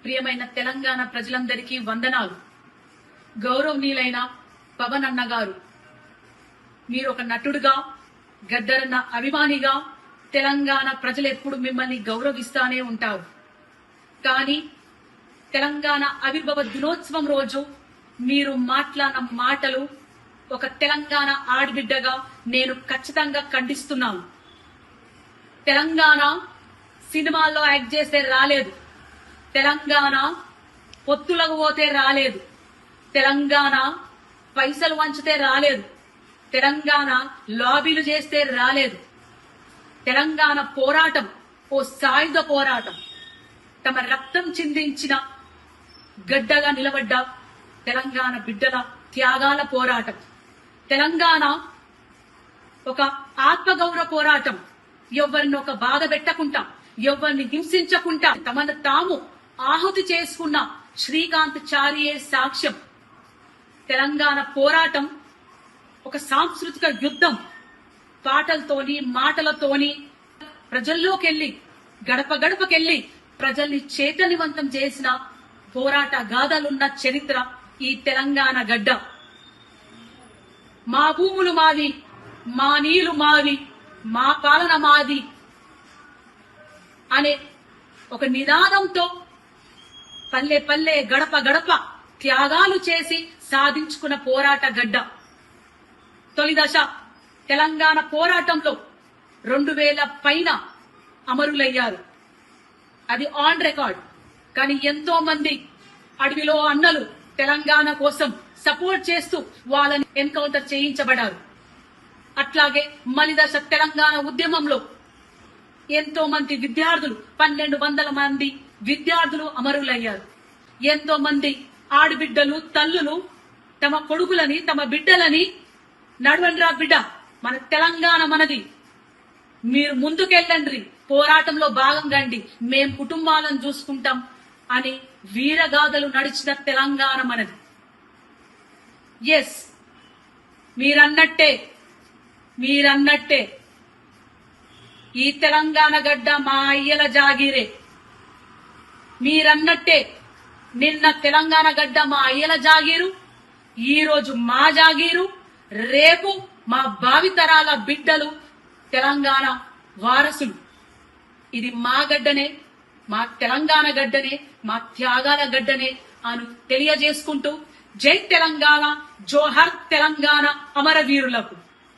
ప్రియమైన తెలంగాణ ప్రజలందరికీ వందనాలు. గౌరవనీయులైన పవన్ అన్న గారు, మీరు ఒక నటుడుగా, గద్దరన్న అభిమానిగా తెలంగాణ ప్రజలు ఎప్పుడు మిమ్మల్ని గౌరవిస్తానే ఉంటారు. కానీ తెలంగాణ ఆవిర్భావ దినోత్సవం రోజు మీరు మాట్లాడిన మాటలు ఒక తెలంగాణ ఆడబిడ్డగా నేను ఖచ్చితంగా ఖండిస్తున్నాను. తెలంగాణ సినిమాల్లో యాక్ట్ చేస్తే రాలేదు, తెలంగాణ పొత్తులకు పోతే రాలేదు, తెలంగాణ పైసలు వంచితే రాలేదు, తెలంగాణ లాబీలు చేస్తే రాలేదు. తెలంగాణ పోరాటం ఓ సాయుధ పోరాటం. తమ రక్తం చిందించిన గడ్డగా నిలబడ్డ తెలంగాణ బిడ్డల త్యాగాల పోరాటం. తెలంగాణ ఒక ఆత్మగౌరవ పోరాటం. ఎవరిని ఒక బాధ పెట్టకుండా, ఎవరిని హింసించకుండా తమను తాము ఆహుతి చేసుకున్న శ్రీకాంత్ చారియే సాక్ష్యం. తెలంగాణ పోరాటం ఒక సాంస్కృతిక యుద్ధం. పాటలతోని, మాటలతోని ప్రజల్లోకెళ్లి, గడప గడపకెళ్లి ప్రజల్ని చైతన్యవంతం చేసిన పోరాట గాథలున్న చరిత్ర ఈ తెలంగాణ గడ్డ. మా భూములు మావి, మా నీళ్లు మావి, మా పాలన మాది అనే ఒక నినాదంతో పల్లె పల్లె, గడప గడప త్యాగాలు చేసి సాధించుకున్న పోరాట గడ్డ. తొలి దశ తెలంగాణ పోరాటంలో 2000 పైన అమరులయ్యారు. అది ఆన్ రికార్డ్. కానీ ఎంతో మంది అడవిలో అన్నలు తెలంగాణ కోసం సపోర్ట్ చేస్తూ వాళ్ళని ఎన్కౌంటర్ చేయించబడ్డారు. అట్లాగే మలిదశ తెలంగాణ ఉద్యమంలో ఎంతో మంది విద్యార్థులు, 1200 మంది విద్యార్థులు అమరులయ్యారు. ఎంతో మంది ఆడబిడ్డలు, తల్లులు తమ కొడుకులని, తమ బిడ్డలని నడవండ్రా బిడ్డ, మన తెలంగాణ మనది, మీరు ముందుకెళ్ళండి, పోరాటంలో భాగం కండి, మేం కుటుంబాలను చూసుకుంటాం అని వీరగాథలు నడిచిన తెలంగాణ మనది. ఎస్, మీరన్నట్టే ఈ తెలంగాణ గడ్డ మా అయ్యల జాగీరే. మీరన్నట్టే నిన్న తెలంగాణ గడ్డ మా అయ్యల జాగీరు, ఈ రోజు మా జాగీరు, రేపు మా భావితరాల బిడ్డలు తెలంగాణ వారసులు. ఇది మా గడ్డనే, మా తెలంగాణ గడ్డనే, మా త్యాగాల గడ్డనే అని తెలియజేసుకుంటూ జై తెలంగాణ, జోహర్ తెలంగాణ అమరవీరులకు.